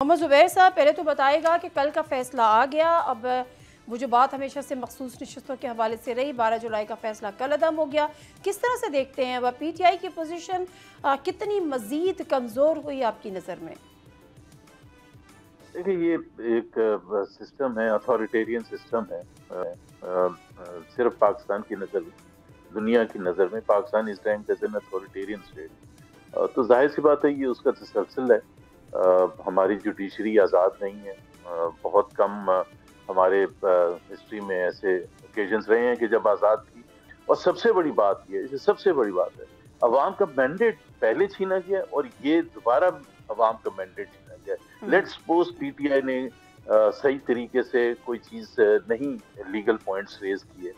मोहम्मद ज़ुबैर साहब, पहले तो बताएगा कि कल का फैसला आ गया। अब वो जो बात हमेशा से मखसूस नशस्तों के हवाले से रही, 12 जुलाई का फैसला कल अदम हो गया, किस तरह से देखते हैं? वह पीटीआई की पोजीशन कितनी मज़ीद कमज़ोर हुई आपकी नज़र में? देखिए, ये एक सिस्टम है, अथॉरिटेरियन सिस्टम है। सिर्फ पाकिस्तान की नज़र में, दुनिया की नज़र में पाकिस्तान इस time as an authoritarian state. तो जाहिर सी बात है, ये उसका तसलसल है। हमारी जुडिशरी आज़ाद नहीं है। बहुत कम हमारे हिस्ट्री में ऐसे ओकेजन्स रहे हैं कि जब आज़ाद थी। और सबसे बड़ी बात ये, सबसे बड़ी बात है, अवाम का मैंडेट पहले छीना गया और ये दोबारा अवाम का मैंडेट छीना गया। लेट्स सपोज पीटीआई ने सही तरीके से कोई चीज़ नहीं लीगल पॉइंट्स रेज किए,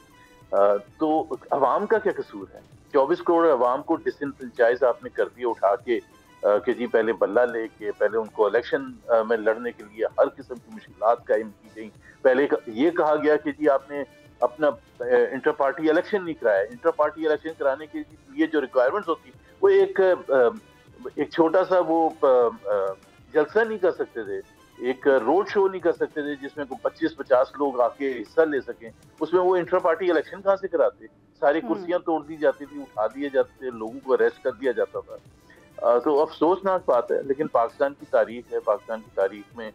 तो अवाम का क्या कसूर है? 24 करोड़ अवाम को डिसइनफ्रेंचाइज आपने कर दिया उठा के, कि जी पहले बल्ला लेके, पहले उनको इलेक्शन में लड़ने के लिए हर किस्म की मुश्किलात कायम की गई। पहले ये कहा गया कि जी आपने अपना इंटर पार्टी इलेक्शन नहीं कराया। इंटर पार्टी इलेक्शन कराने के लिए जो रिक्वायरमेंट्स होती, वो एक छोटा सा वो जलसा नहीं कर सकते थे, एक रोड शो नहीं कर सकते थे जिसमें 25-50 लोग आके हिस्सा ले सकें। उसमें वो इंटर पार्टी इलेक्शन कहाँ से कराते? सारी कुर्सियां तोड़ दी जाती थी, उठा दिए जाते थे, लोगों को अरेस्ट कर दिया जाता था। तो अफसोसनाक बात है, लेकिन पाकिस्तान की तारीख है। पाकिस्तान की तारीख में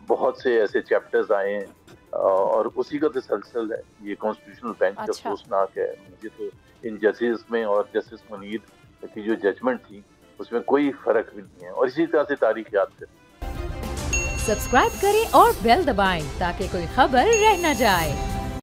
बहुत से ऐसे चैप्टर्स आए हैं और उसी का तसलसल है। ये कॉन्स्टिट्यूशनल बेंच अफसोसनाक है। मुझे तो इन जजेस में और जस्टिस मुनीर की जो जजमेंट थी उसमें कोई फर्क भी नहीं है, और इसी तरह से तारीख याद करें। सब्सक्राइब करें और बेल दबाएं ताकि कोई खबर रह न जाए।